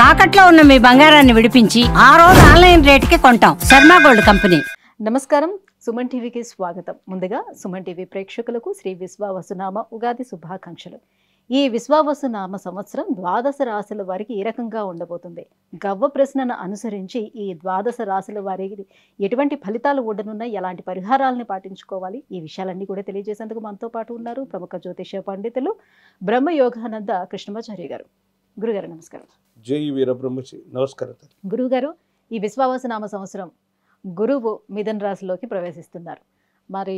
తాకట్లో ఉన్న మీ బంగారాన్ని విడిపించి ఆ రోజు ఆన్లైన్ రేటుకి కొంటాం. Sharma gold company. నమస్కారం, సుమన్ టీవీకి స్వాగతం. ముందుగా సుమన్ టీవీ ప్రేక్షకులకు శ్రీ విశ్వావసునామ ఉగాది శుభాకాంక్షలు. ఈ విశ్వావసునామ సంవత్సరం ద్వాదశ రాశుల వారికి ఏ రకంగా ఉండబోతుంది, గవ్వ ప్రశ్నను అనుసరించి ఈ ద్వాదశ రాశుల వారికి ఎటువంటి ఫలితాలు ఉండనున్నాయి, ఎలాంటి పరిహారాలను పాటించుకోవాలి, ఈ విషయాలన్నీ కూడా తెలియజేసేందుకు మనతో పాటు ఉన్నారు ప్రముఖ జ్యోతిష పండితులు బ్రహ్మయోగానంద కృష్ణమాచార్య గారు. గురుగారు నమస్కారం. జై వీరబ్రహ్మచి. నమస్కారం గురుగారు. ఈ విశ్వావసునామ సంవత్సరం గురువు మిథున రాశిలోకి ప్రవేశిస్తున్నారు. మరి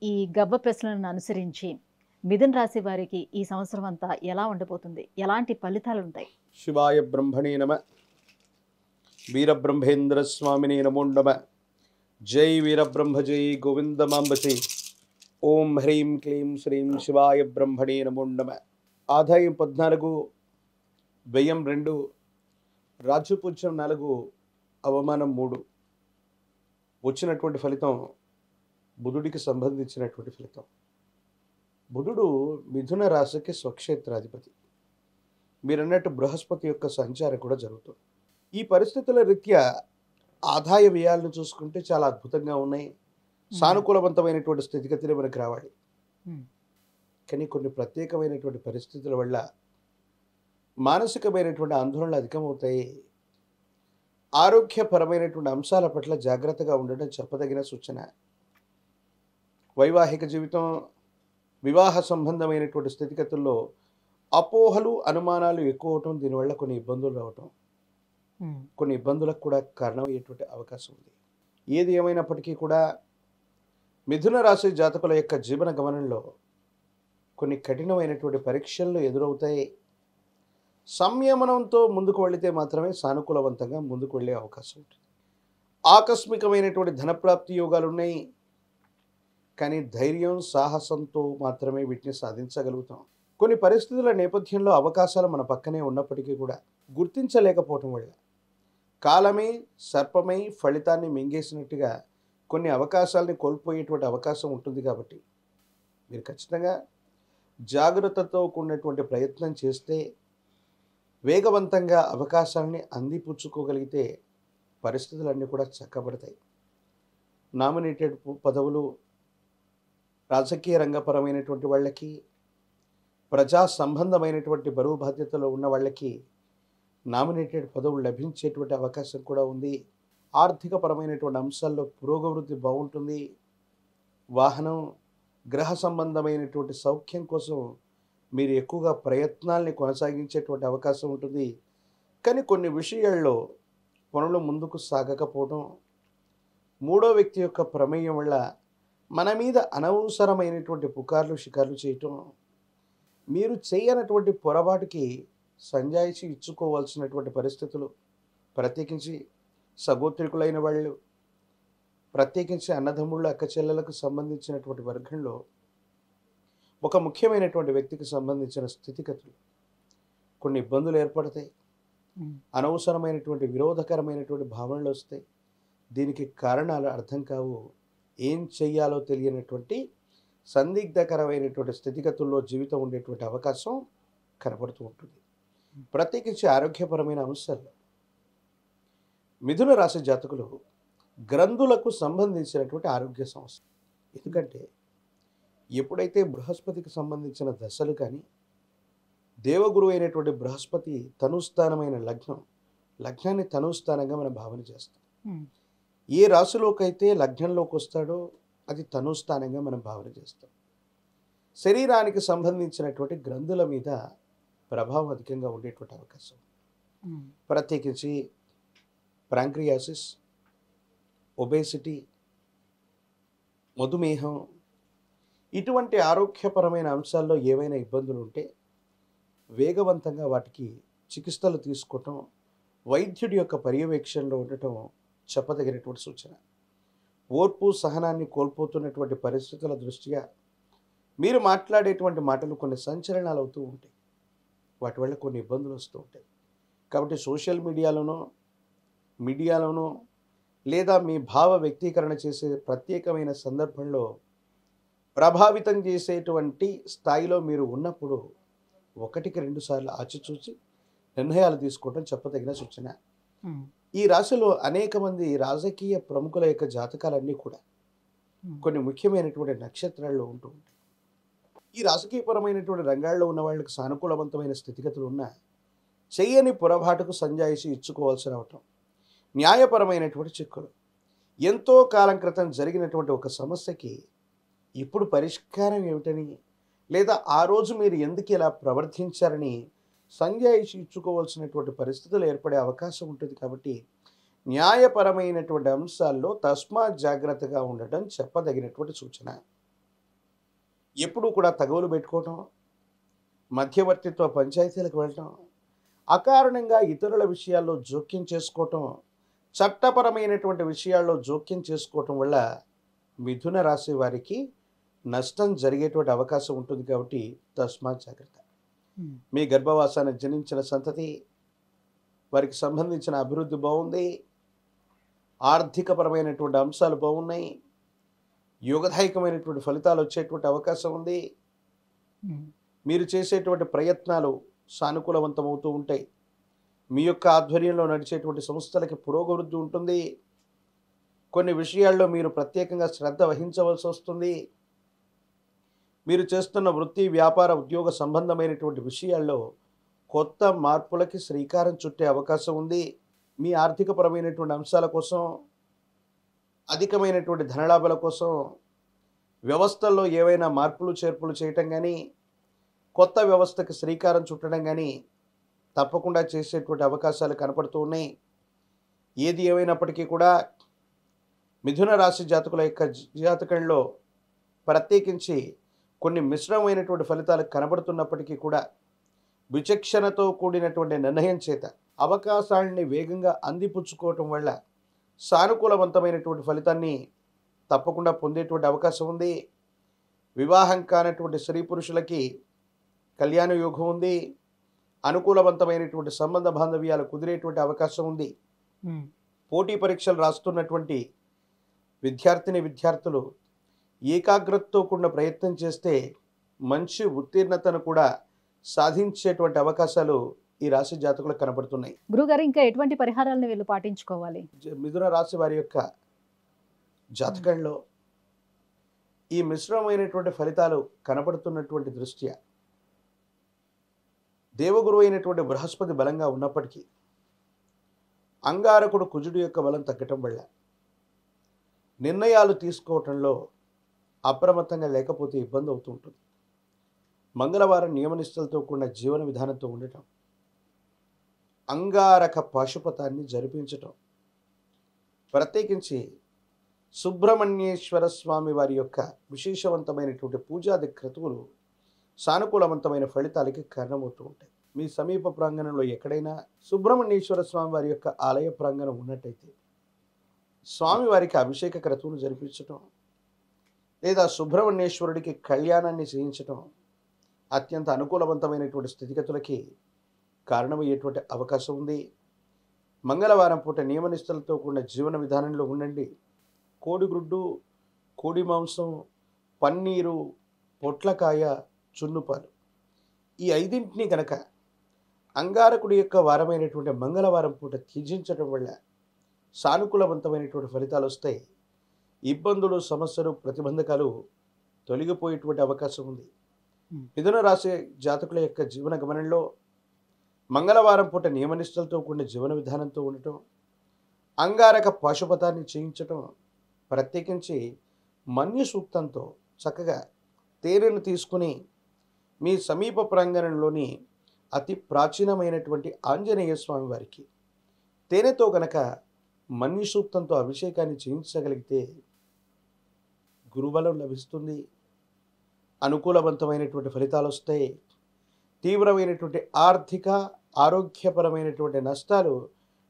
ఈ గవ్వ ప్రశ్నలను అనుసరించి మిథున రాశి వారికి ఈ సంవత్సరం అంతా ఎలా ఉండబోతుంది, ఎలాంటి ఫలితాలు ఉంటాయి? శివాయ బ్రహ్మణే నమ. వీరబ్రహ్మేంద్ర స్వామినే నమో నమ. జై వీరబ్రహ్మ జై గోవిందమాంబసి. ఓం హ్రీం క్లీం శ్రీం శివాయ బ్రహ్మణే నమో నమ. ఆదాయం 14, వ్యయం 2, రాజ్యపూజ్యం 4, అవమానం 3. వచ్చినటువంటి ఫలితం బుధుడికి సంబంధించినటువంటి ఫలితం. బుధుడు మిథున రాశికి స్వక్షేత్రాధిపతి. మీరన్నట్టు బృహస్పతి యొక్క సంచారం కూడా జరుగుతుంది. ఈ పరిస్థితుల రీత్యా ఆదాయ వ్యయాలను చూసుకుంటే చాలా అద్భుతంగా ఉన్నాయి. సానుకూలవంతమైనటువంటి స్థితిగతిని మనకు రావాలి. కానీ కొన్ని ప్రత్యేకమైనటువంటి పరిస్థితుల వల్ల మానసికమైనటువంటి ఆందోళనలు అధికమవుతాయి. ఆరోగ్యపరమైనటువంటి అంశాల పట్ల జాగ్రత్తగా ఉండడం చెప్పదగిన సూచన. వైవాహిక జీవితం, వివాహ సంబంధమైనటువంటి స్థితిగతుల్లో అపోహలు, అనుమానాలు ఎక్కువ అవటం, దీనివల్ల కొన్ని ఇబ్బందులు రావటం, కొన్ని ఇబ్బందులకు కూడా కారణమయ్యేటువంటి అవకాశం ఉంది. ఏది ఏమైనప్పటికీ కూడా మిథున రాశి జాతకుల యొక్క జీవన గమనంలో కొన్ని కఠినమైనటువంటి పరీక్షలు ఎదురవుతాయి. సంయమనంతో ముందుకు వెళితే మాత్రమే సానుకూలవంతంగా ముందుకు వెళ్ళే అవకాశం ఉంటుంది. ఆకస్మికమైనటువంటి ధనప్రాప్తి యోగాలు ఉన్నాయి. కానీ ధైర్యం, సాహసంతో మాత్రమే వీటిని సాధించగలుగుతాం. కొన్ని పరిస్థితుల నేపథ్యంలో అవకాశాలు మన పక్కనే ఉన్నప్పటికీ కూడా గుర్తించలేకపోవటం వల్ల కాలమే సర్పమై ఫలితాన్ని మింగేసినట్టుగా కొన్ని అవకాశాలని కోల్పోయేటువంటి అవకాశం ఉంటుంది. కాబట్టి మీరు ఖచ్చితంగా జాగ్రత్తతో కూడినటువంటి ప్రయత్నం చేస్తే వేగవంతంగా అవకాశాలని అందిపుచ్చుకోగలిగితే పరిస్థితులన్నీ కూడా చక్కబడతాయి. నామినేటెడ్ పదవులు, రాజకీయ రంగపరమైనటువంటి వాళ్ళకి, ప్రజా సంబంధమైనటువంటి బరువు బాధ్యతలో ఉన్న వాళ్ళకి నామినేటెడ్ పదవులు లభించేటువంటి అవకాశం కూడా ఉంది. ఆర్థికపరమైనటువంటి అంశాల్లో పురోగవృద్ధి బాగుంటుంది. వాహనం, గ్రహ సంబంధమైనటువంటి సౌఖ్యం కోసం మీరు ఎక్కువగా ప్రయత్నాల్ని కొనసాగించేటువంటి అవకాశం ఉంటుంది. కానీ కొన్ని విషయాల్లో పనులు ముందుకు సాగకపోవడం, మూడో వ్యక్తి యొక్క ప్రమేయం వల్ల మన మీద అనవసరమైనటువంటి పుకార్లు, షికార్లు చేయటం, మీరు చేయనటువంటి పొరపాటుకి సంజాయిషి ఇచ్చుకోవాల్సినటువంటి పరిస్థితులు, ప్రత్యేకించి సగోత్రికులైన వాళ్ళు, ప్రత్యేకించి అన్నదమ్ముళ్ళు, అక్క చెల్లెలకు సంబంధించినటువంటి వర్గంలో ఒక ముఖ్యమైనటువంటి వ్యక్తికి సంబంధించిన స్థితిగతులు కొన్ని ఇబ్బందులు ఏర్పడతాయి. అనవసరమైనటువంటి విరోధకరమైనటువంటి భావనలు వస్తాయి. దీనికి కారణాలు అర్థం కావు. ఏం చెయ్యాలో తెలియనటువంటి సందిగ్ధకరమైనటువంటి స్థితిగతుల్లో జీవితం ఉండేటువంటి అవకాశం కనపడుతూ ఉంటుంది. ప్రత్యేకించి ఆరోగ్యపరమైన అంశాల్లో మిథున రాశి జాతకులు గ్రంథులకు సంబంధించినటువంటి ఆరోగ్య సమస్య. ఎందుకంటే ఎప్పుడైతే బృహస్పతికి సంబంధించిన దశలు కానీ, దేవగురు అయినటువంటి బృహస్పతి తనుస్థానమైన లగ్నాన్ని తనుస్థానంగా మనం భావన చేస్తాం. ఏ రాశిలోకైతే లగ్నంలోకి వస్తాడో అది తనుస్థానంగా మనం భావన చేస్తాం. శరీరానికి సంబంధించినటువంటి గ్రంథుల మీద ప్రభావం అధికంగా ఉండేటువంటి అవకాశం. ప్రత్యేకించి ప్యాంక్రియాసిస్, ఒబేసిటీ, మధుమేహం, ఇటువంటి ఆరోగ్యపరమైన అంశాల్లో ఏవైనా ఇబ్బందులు ఉంటే వేగవంతంగా వాటికి చికిత్సలు తీసుకోవటం, వైద్యుడి యొక్క పర్యవేక్షణలో ఉండటం చెప్పదగినటువంటి సూచన. ఓర్పు, సహనాన్ని కోల్పోతున్నటువంటి పరిస్థితుల దృష్ట్యా మీరు మాట్లాడేటువంటి మాటలు కొన్ని సంచలనాలు అవుతూ ఉంటాయి. వాటి వల్ల కొన్ని ఇబ్బందులు వస్తూ ఉంటాయి. కాబట్టి సోషల్ మీడియాలోనో లేదా మీ భావ వ్యక్తీకరణ చేసే ప్రత్యేకమైన సందర్భంలో ప్రభావితం చేసేటువంటి స్థాయిలో మీరు ఉన్నప్పుడు 1-2 సార్లు ఆచిచూచి నిర్ణయాలు తీసుకోవటం చెప్పదగిన సూచన. ఈ రాశిలో అనేక మంది రాజకీయ ప్రముఖుల యొక్క జాతకాలన్నీ కూడా కొన్ని ముఖ్యమైనటువంటి నక్షత్రాల్లో ఉంటూ ఉంటాయి. ఈ రాజకీయపరమైనటువంటి రంగాల్లో ఉన్న వాళ్ళకి సానుకూలవంతమైన స్థితిగతులు ఉన్న చెయ్యని పొరపాటుకు సంజాయిషి ఇచ్చుకోవాల్సి రావటం, న్యాయపరమైనటువంటి చిక్కులు, ఎంతో కాలం క్రితం జరిగినటువంటి ఒక సమస్యకి ఇప్పుడు పరిష్కారం ఏమిటని, లేదా ఆ రోజు మీరు ఎందుకు ఇలా ప్రవర్తించారని సంజాయిషి ఇచ్చుకోవాల్సినటువంటి పరిస్థితులు ఏర్పడే అవకాశం ఉంటుంది. కాబట్టి న్యాయపరమైనటువంటి అంశాల్లో తస్మాత్ జాగ్రత్తగా ఉండటం చెప్పదగినటువంటి సూచన. ఎప్పుడూ కూడా తగవులు పెట్టుకోవటం, మధ్యవర్తిత్వ పంచాయతీలకు వెళ్ళటం, అకారణంగా ఇతరుల విషయాల్లో జోక్యం చేసుకోవటం, చట్టపరమైనటువంటి విషయాల్లో జోక్యం చేసుకోవటం వల్ల మిథున రాశి వారికి నష్టం జరిగేటువంటి అవకాశం ఉంటుంది. కాబట్టి తస్మాత్ జాగ్రత్త. మీ గర్భవాసాన్ని జనించిన సంతతి వారికి సంబంధించిన అభివృద్ధి బాగుంది, ఆర్థికపరమైనటువంటి అంశాలు బాగున్నాయి, యోగదాయకమైనటువంటి ఫలితాలు వచ్చేటువంటి అవకాశం ఉంది. మీరు చేసేటువంటి ప్రయత్నాలు సానుకూలవంతమవుతూ ఉంటాయి. మీ యొక్క ఆధ్వర్యంలో నడిచేటువంటి సంస్థలకి పురోగవృద్ధి ఉంటుంది. కొన్ని విషయాల్లో మీరు ప్రత్యేకంగా శ్రద్ధ వహించవలసి వస్తుంది. మీరు చేస్తున్న వృత్తి, వ్యాపార, ఉద్యోగ సంబంధమైనటువంటి విషయాల్లో కొత్త మార్పులకి శ్రీకారం చుట్టే అవకాశం ఉంది. మీ ఆర్థికపరమైనటువంటి అంశాల కోసం, అధికమైనటువంటి ధనలాభాల కోసం వ్యవస్థల్లో ఏవైనా మార్పులు చేర్పులు చేయటం కానీ, కొత్త వ్యవస్థకి శ్రీకారం చుట్టడం కానీ తప్పకుండా చేసేటువంటి అవకాశాలు కనపడుతూ ఉన్నాయి. ఏది ఏమైనప్పటికీ కూడా మిథున రాశి జాతకుల యొక్క జాతకంలో ప్రత్యేకించి కొన్ని మిశ్రమమైనటువంటి ఫలితాలు కనబడుతున్నప్పటికీ కూడా విచక్షణతో కూడినటువంటి నిర్ణయం చేత అవకాశాలని వేగంగా అందిపుచ్చుకోవటం వల్ల సానుకూలవంతమైనటువంటి ఫలితాన్ని తప్పకుండా పొందేటువంటి అవకాశం ఉంది. వివాహం కానటువంటి స్త్రీ పురుషులకి కళ్యాణ యోగం ఉంది. అనుకూలవంతమైనటువంటి సంబంధ బాంధవ్యాలు కుదిరేటువంటి అవకాశం ఉంది. పోటీ పరీక్షలు రాస్తున్నటువంటి విద్యార్థులు ఏకాగ్రతతో కూడిన ప్రయత్నం చేస్తే మంచి ఉత్తీర్ణతను కూడా సాధించేటువంటి అవకాశాలు ఈ రాశి జాతకులకు కనబడుతున్నాయి. గురుగారు, ఇంకా ఎటువంటి పరిహారాలను వీళ్ళు పాటించుకోవాలి? మిథున రాశి వారి యొక్క జాతకంలో ఈ మిశ్రమమైనటువంటి ఫలితాలు కనబడుతున్నటువంటి దృష్ట్యా దేవగురు అయినటువంటి బృహస్పతి బలంగా ఉన్నప్పటికీ అంగారకుడు కుజుడు యొక్క బలం తగ్గటం వల్ల నిర్ణయాలు తీసుకోవటంలో అప్రమత్తంగా లేకపోతే ఇబ్బంది అవుతూ ఉంటుంది. మంగళవారం నియమనిష్టలతో కూడిన జీవన విధానంతో ఉండటం, అంగారక పాశుపతాన్ని జరిపించటం, ప్రత్యేకించి సుబ్రహ్మణ్యేశ్వర స్వామి వారి యొక్క విశేషవంతమైనటువంటి పూజాది క్రతువులు సానుకూలవంతమైన ఫలితాలకి కారణమవుతూ ఉంటాయి. మీ సమీప ప్రాంగణంలో ఎక్కడైనా సుబ్రహ్మణ్యేశ్వర స్వామి వారి యొక్క ఆలయ ప్రాంగణం ఉన్నట్టయితే స్వామివారికి అభిషేక క్రతువులు జరిపించటం, లేదా సుబ్రహ్మణ్యేశ్వరుడికి కళ్యాణాన్ని చేయించటం అత్యంత అనుకూలవంతమైనటువంటి స్థితిగతులకి కారణమయ్యేటువంటి అవకాశం ఉంది. మంగళవారం పూట నియమనిష్టలతో కూడిన జీవన విధానంలో ఉండండి. కోడిగుడ్డు, కోడి మాంసం, పన్నీరు, పొట్లకాయ, చున్నుపాలు, ఈ ఐదింటిని కనుక అంగారకుడి యొక్క వారమైనటువంటి మంగళవారం పూట త్యజించడం వల్ల సానుకూలవంతమైనటువంటి ఫలితాలు వస్తాయి. ఇబ్బందులు, సమస్యలు, ప్రతిబంధకాలు తొలగిపోయేటువంటి అవకాశం ఉంది. మిథున రాశి జాతకుల యొక్క జీవన గమనంలో మంగళవారం పూట నియమనిష్టలతో కూడిన జీవన విధానంతో ఉండటం, అంగారక పాశుపతాన్ని చేయించటం, ప్రత్యేకించి మన్యు సూక్తంతో చక్కగా తేనెను తీసుకుని మీ సమీప ప్రాంగణంలోని అతి ప్రాచీనమైనటువంటి ఆంజనేయ స్వామి వారికి తేనెతో గనక మన్యు సూక్తంతో అభిషేకాన్ని చేయించగలిగితే గురుబలం లభిస్తుంది. అనుకూలవంతమైనటువంటి ఫలితాలు వస్తాయి. తీవ్రమైనటువంటి ఆర్థిక, ఆరోగ్యపరమైనటువంటి నష్టాలు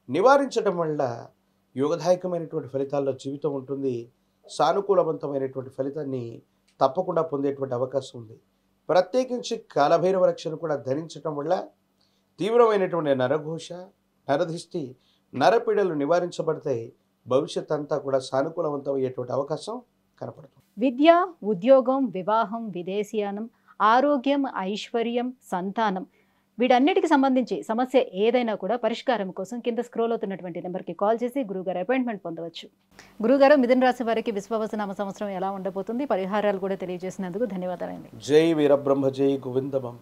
నివారించడం వల్ల యోగదాయకమైనటువంటి ఫలితాల్లో జీవితం ఉంటుంది. సానుకూలవంతమైనటువంటి ఫలితాన్ని తప్పకుండా పొందేటువంటి అవకాశం ఉంది. ప్రత్యేకించి కాలభైరవ రక్షను కూడా ధరించడం వల్ల తీవ్రమైనటువంటి నరఘోష, నరదిష్టి, నరపీడలు నివారించబడతాయి. భవిష్యత్ అంతా కూడా సానుకూలవంతమయ్యేటువంటి అవకాశం కనపడుతుంది. విద్య, ఉద్యోగం, వివాహం, విదేశీయానం, ఆరోగ్యం, ఐశ్వర్యం, సంతానం వీటన్నిటికి సంబంధించి సమస్య ఏదైనా కూడా పరిష్కారం కోసం కింద స్క్రోల్ అవుతున్నటువంటి నెంబర్కి కాల్ చేసి గురుగారు అపాయింట్మెంట్ పొందవచ్చు. గురుగారు, మిథున రాశి వారికి విశ్వావసునామ సంవత్సరం ఎలా ఉండబోతుంది, పరిహారాలు కూడా తెలియజేసినందుకు ధన్యవాదాలండి. జై వీరబ్రహ్మ, జై గోవింద బంబ.